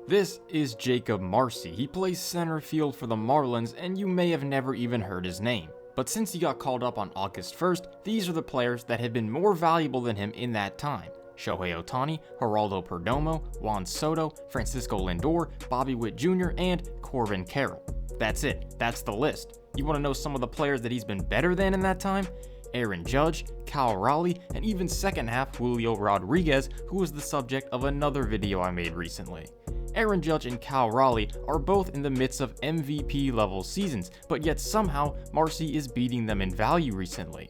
This is Jakob Marsee. He plays center field for the Marlins, and you may have never even heard his name. But since he got called up on August 1st, these are the players that have been more valuable than him in that time. Shohei Ohtani, Geraldo Perdomo, Juan Soto, Francisco Lindor, Bobby Witt Jr., and Corbin Carroll. That's it. That's the list. You want to know some of the players that he's been better than in that time? Aaron Judge, Cal Raleigh, and even second half Julio Rodriguez, who was the subject of another video I made recently. Aaron Judge and Cal Raleigh are both in the midst of MVP level seasons, but yet somehow Marsee is beating them in value recently.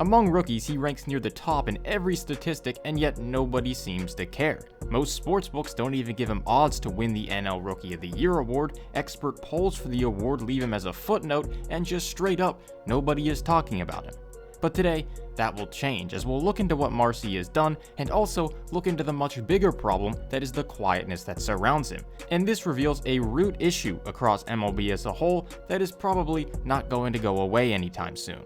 Among rookies, he ranks near the top in every statistic, and yet nobody seems to care. Most sportsbooks don't even give him odds to win the NL Rookie of the Year award, expert polls for the award leave him as a footnote, and just straight up, nobody is talking about him. But today, that will change as we'll look into what Marsee has done and also look into the much bigger problem that is the quietness that surrounds him. And this reveals a root issue across MLB as a whole that is probably not going to go away anytime soon.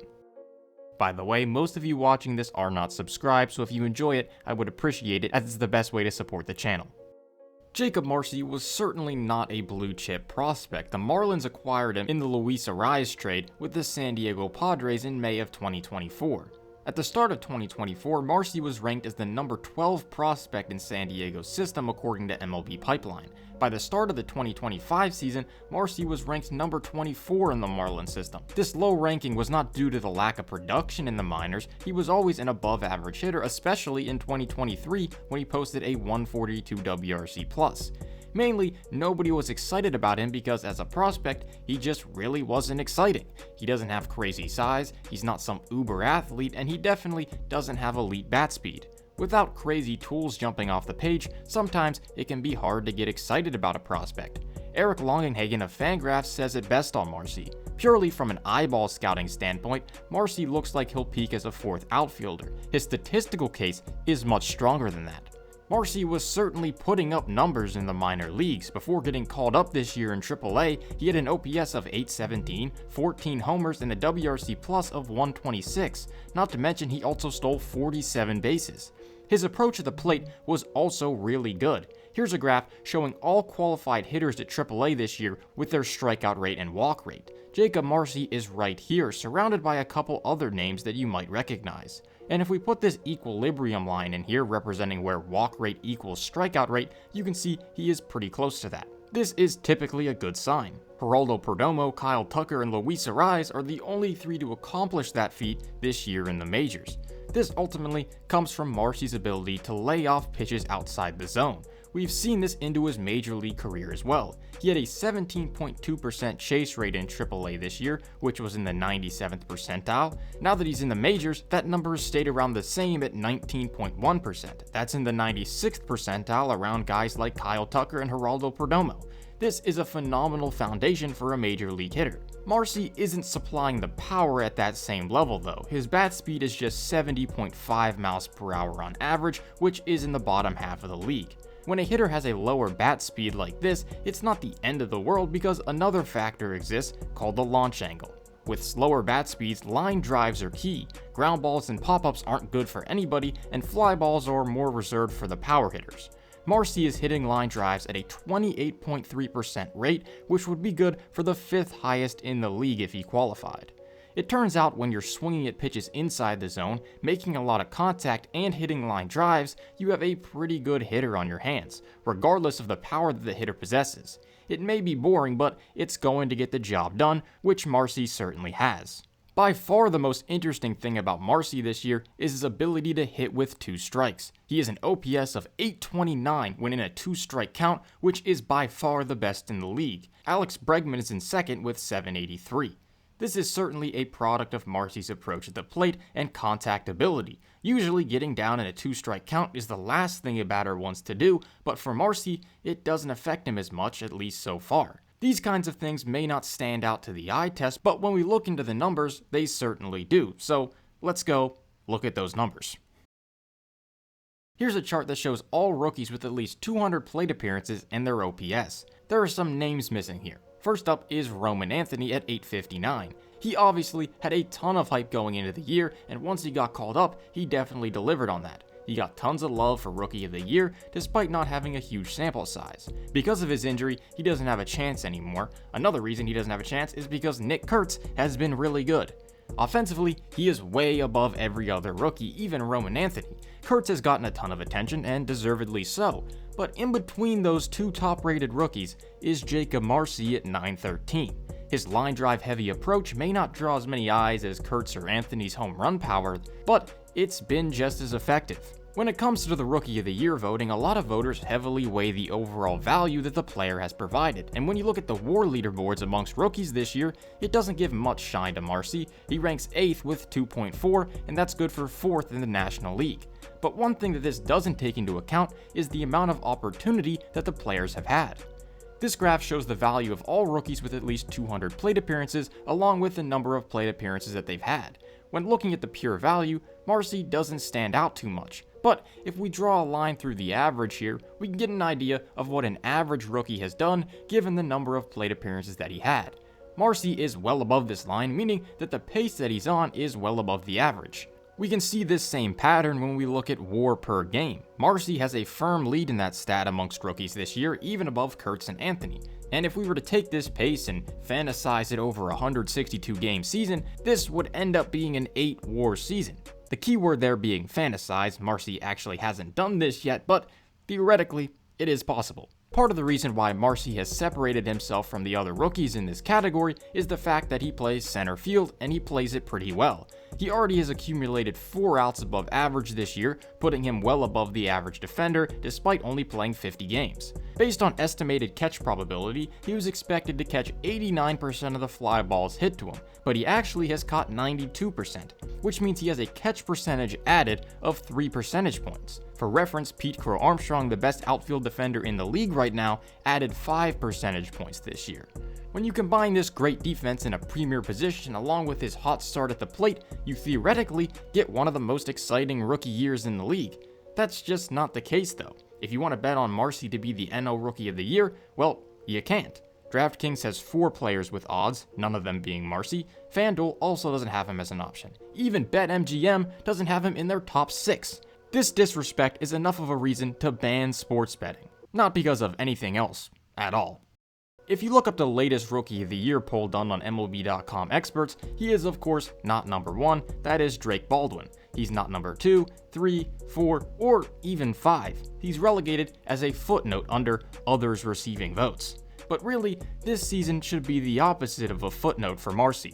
By the way, most of you watching this are not subscribed, so if you enjoy it, I would appreciate it as it's the best way to support the channel. Jakob Marsee was certainly not a blue chip prospect. The Marlins acquired him in the Luis Arraez trade with the San Diego Padres in May of 2024. At the start of 2024, Marsee was ranked as the number 12 prospect in San Diego's system according to MLB Pipeline. By the start of the 2025 season, Marsee was ranked number 24 in the Marlins system. This low ranking was not due to the lack of production in the minors. He was always an above average hitter, especially in 2023 when he posted a 142 WRC+. Mainly, nobody was excited about him because as a prospect, he just really wasn't exciting. He doesn't have crazy size, he's not some uber athlete, and he definitely doesn't have elite bat speed. Without crazy tools jumping off the page, sometimes it can be hard to get excited about a prospect. Eric Longenhagen of Fangraphs says it best on Marsee. Purely from an eyeball scouting standpoint, Marsee looks like he'll peak as a fourth outfielder. His statistical case is much stronger than that. Marsee was certainly putting up numbers in the minor leagues. Before getting called up this year in AAA, he had an OPS of 817, 14 homers, and a WRC plus of 126. Not to mention he also stole 47 bases. His approach at the plate was also really good. Here's a graph showing all qualified hitters at AAA this year with their strikeout rate and walk rate. Jakob Marsee is right here, surrounded by a couple other names that you might recognize. And if we put this equilibrium line in here representing where walk rate equals strikeout rate, you can see he is pretty close to that. This is typically a good sign. Geraldo Perdomo, Kyle Tucker, and Luis Arraez are the only three to accomplish that feat this year in the majors. This ultimately comes from Marsee's ability to lay off pitches outside the zone. We've seen this into his major league career as well. He had a 17.2% chase rate in AAA this year, which was in the 97th percentile. Now that he's in the majors, that number has stayed around the same at 19.1%. That's in the 96th percentile around guys like Kyle Tucker and Geraldo Perdomo. This is a phenomenal foundation for a major league hitter. Marsee isn't supplying the power at that same level though. His bat speed is just 70.5 miles per hour on average, which is in the bottom half of the league. When a hitter has a lower bat speed like this, it's not the end of the world because another factor exists called the launch angle. With slower bat speeds, line drives are key. Ground balls and pop-ups aren't good for anybody, and fly balls are more reserved for the power hitters. Marsee is hitting line drives at a 28.3% rate, which would be good for the 5th highest in the league if he qualified. It turns out when you're swinging at pitches inside the zone, making a lot of contact, and hitting line drives, you have a pretty good hitter on your hands, regardless of the power that the hitter possesses. It may be boring, but it's going to get the job done, which Marsee certainly has. By far the most interesting thing about Marsee this year is his ability to hit with 2 strikes. He has an OPS of 829 when in a 2-strike count, which is by far the best in the league. Alex Bregman is in second with 783. This is certainly a product of Marsee's approach at the plate and contact ability. Usually getting down in a 2-strike count is the last thing a batter wants to do, but for Marsee, it doesn't affect him as much, at least so far. These kinds of things may not stand out to the eye test, but when we look into the numbers, they certainly do. So let's go look at those numbers. Here's a chart that shows all rookies with at least 200 plate appearances and their OPS. There are some names missing here. First up is Roman Anthony at 859. He obviously had a ton of hype going into the year, and once he got called up, he definitely delivered on that. he got tons of love for Rookie of the Year despite not having a huge sample size. Because of his injury, he doesn't have a chance anymore. Another reason he doesn't have a chance is because Nick Kurtz has been really good. Offensively, he is way above every other rookie, even Roman Anthony. Kurtz has gotten a ton of attention, and deservedly so, but in between those two top-rated rookies is Jakob Marsee at 913. His line drive heavy approach may not draw as many eyes as Kurtz or Anthony's home run power, but it's been just as effective. When it comes to the Rookie of the Year voting, a lot of voters heavily weigh the overall value that the player has provided, and when you look at the WAR leaderboards amongst rookies this year, it doesn't give much shine to Marsee. He ranks 8th with 2.4, and that's good for 4th in the National League. But one thing that this doesn't take into account is the amount of opportunity that the players have had. This graph shows the value of all rookies with at least 200 plate appearances, along with the number of plate appearances that they've had. When looking at the pure value, Marsee doesn't stand out too much. But if we draw a line through the average here, we can get an idea of what an average rookie has done given the number of plate appearances that he had. Marsee is well above this line, meaning that the pace that he's on is well above the average. We can see this same pattern when we look at WAR per game. Marsee has a firm lead in that stat amongst rookies this year, even above Kurtz and Anthony. And if we were to take this pace and fantasize it over a 162 game season, this would end up being an 8 WAR season. The keyword there being fantasize. Marsee actually hasn't done this yet, but theoretically, it is possible. Part of the reason why Marsee has separated himself from the other rookies in this category is the fact that he plays center field, and he plays it pretty well. He already has accumulated 4 outs above average this year, putting him well above the average defender despite only playing 50 games. Based on estimated catch probability, he was expected to catch 89% of the fly balls hit to him, but he actually has caught 92%, which means he has a catch percentage added of 3 percentage points. For reference, Pete Crow Armstrong, the best outfield defender in the league right now, added 5 percentage points this year. When you combine this great defense in a premier position along with his hot start at the plate, you theoretically get one of the most exciting rookie years in the league. That's just not the case though. If you want to bet on Marsee to be the NL Rookie of the Year, well, you can't. DraftKings has 4 players with odds, none of them being Marsee. FanDuel also doesn't have him as an option. Even BetMGM doesn't have him in their top 6. This disrespect is enough of a reason to ban sports betting, not because of anything else at all. If you look up the latest Rookie of the Year poll done on MLB.com experts, he is of course not number 1, that is Drake Baldwin. He's not number 2, 3, 4, or even 5. He's relegated as a footnote under others receiving votes. But really, this season should be the opposite of a footnote for Marsee.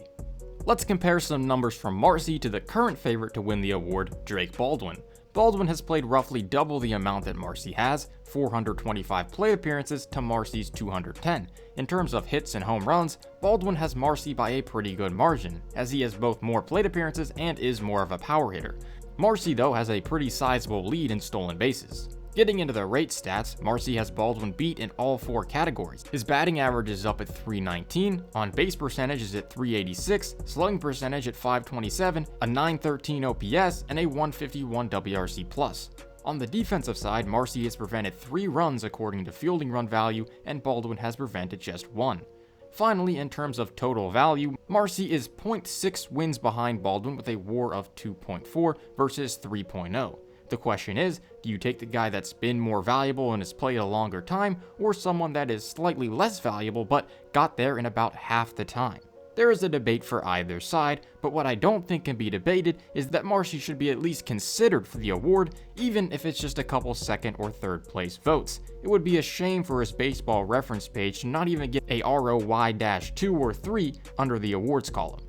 Let's compare some numbers from Marsee to the current favorite to win the award, Drake Baldwin. Baldwin has played roughly double the amount that Marsee has, 425 plate appearances to Marsee's 210. In terms of hits and home runs, Baldwin has Marsee by a pretty good margin, as he has both more plate appearances and is more of a power hitter. Marsee though has a pretty sizable lead in stolen bases. Getting into the rate stats, Marsee has Baldwin beat in all 4 categories. His batting average is up at 319, on base percentage is at 386, slugging percentage at 527, a 913 OPS, and a 151 WRC+. On the defensive side, Marsee has prevented 3 runs according to fielding run value, and Baldwin has prevented just 1. Finally, in terms of total value, Marsee is 0.6 wins behind Baldwin with a WAR of 2.4 versus 3.0. The question is, do you take the guy that's been more valuable and has played a longer time, or someone that is slightly less valuable but got there in about half the time? There is a debate for either side, but what I don't think can be debated is that Marsee should be at least considered for the award, even if it's just a couple second or third place votes. It would be a shame for his baseball reference page to not even get a ROY-2 or 3 under the awards column.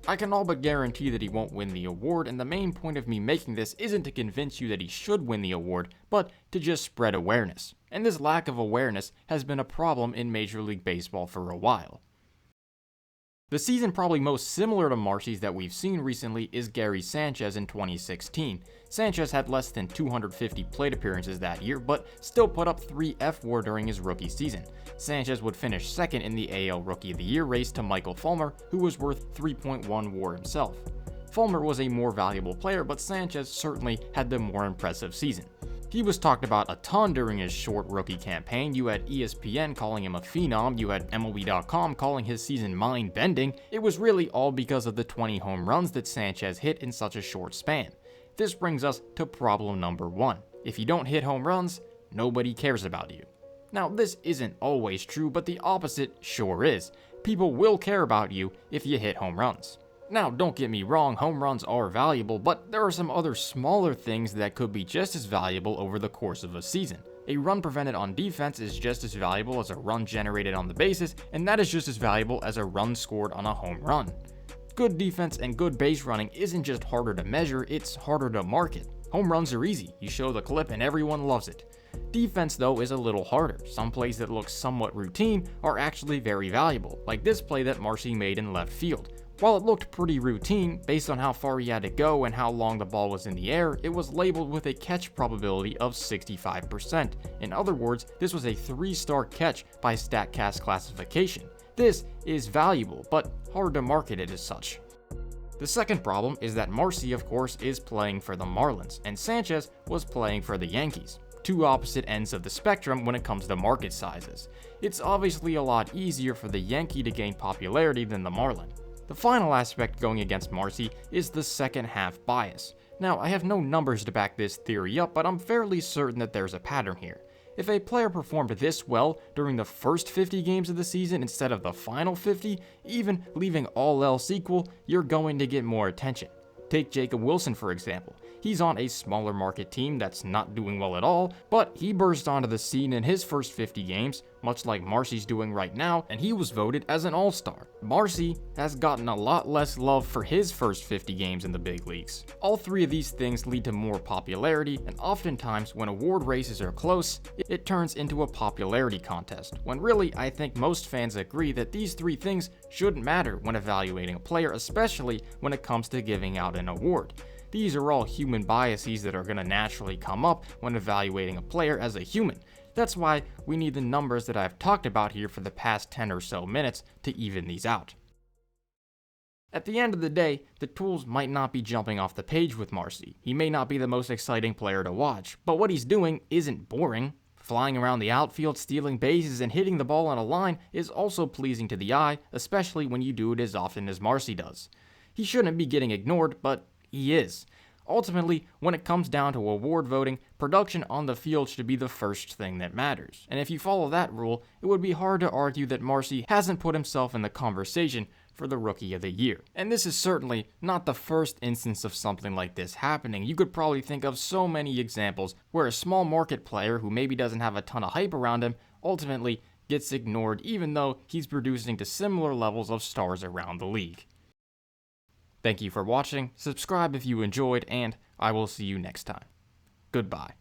I can all but guarantee that he won't win the award, and the main point of me making this isn't to convince you that he should win the award, but to just spread awareness. And this lack of awareness has been a problem in Major League Baseball for a while. The season probably most similar to Marsee's that we've seen recently is Gary Sanchez in 2016. Sanchez had less than 250 plate appearances that year, but still put up 3 F-WAR during his rookie season. Sanchez would finish second in the AL Rookie of the Year race to Michael Fulmer, who was worth 3.1 WAR himself. Fulmer was a more valuable player, but Sanchez certainly had the more impressive season. He was talked about a ton during his short rookie campaign. You had ESPN calling him a phenom, you had MLB.com calling his season mind-bending. It was really all because of the 20 home runs that Sanchez hit in such a short span. this brings us to problem number 1. If you don't hit home runs, nobody cares about you. Now, this isn't always true, but the opposite sure is. People will care about you if you hit home runs. Now, don't get me wrong, home runs are valuable, but there are some other smaller things that could be just as valuable over the course of a season. A run prevented on defense is just as valuable as a run generated on the bases, and that is just as valuable as a run scored on a home run. Good defense and good base running isn't just harder to measure, it's harder to market. Home runs are easy, you show the clip and everyone loves it. Defense, though, is a little harder. Some plays that look somewhat routine are actually very valuable, like this play that Marsee made in left field. While it looked pretty routine, based on how far he had to go and how long the ball was in the air, it was labeled with a catch probability of 65%. In other words, this was a 3-star catch by StatCast classification. This is valuable, but hard to market it as such. The second problem is that Marsee, of course, is playing for the Marlins, and Sanchez was playing for the Yankees. Two opposite ends of the spectrum when it comes to market sizes. It's obviously a lot easier for the Yankee to gain popularity than the Marlin. The final aspect going against Marsee is the second half bias. Now, I have no numbers to back this theory up, but I'm fairly certain that there's a pattern here. If a player performed this well during the first 50 games of the season instead of the final 50, even leaving all else equal, you're going to get more attention. Take Jakob Wilson, for example. He's on a smaller market team that's not doing well at all, but he burst onto the scene in his first 50 games, much like Marsee's doing right now, and he was voted as an all-star. Marsee has gotten a lot less love for his first 50 games in the big leagues. All three of these things lead to more popularity, and oftentimes when award races are close, it turns into a popularity contest, when really I think most fans agree that these three things shouldn't matter when evaluating a player, especially when it comes to giving out an award. These are all human biases that are going to naturally come up when evaluating a player as a human. That's why we need the numbers that I've talked about here for the past 10 or so minutes to even these out. At the end of the day, the tools might not be jumping off the page with Marsee. He may not be the most exciting player to watch, but what he's doing isn't boring. Flying around the outfield, stealing bases, and hitting the ball on a line is also pleasing to the eye, especially when you do it as often as Marsee does. He shouldn't be getting ignored, but he is. Ultimately, when it comes down to award voting, production on the field should be the first thing that matters. And if you follow that rule, it would be hard to argue that Marsee hasn't put himself in the conversation for the Rookie of the Year. And this is certainly not the first instance of something like this happening. You could probably think of so many examples where a small market player who maybe doesn't have a ton of hype around him ultimately gets ignored even though he's producing to similar levels of stars around the league. Thank you for watching, subscribe if you enjoyed, and I will see you next time. Goodbye.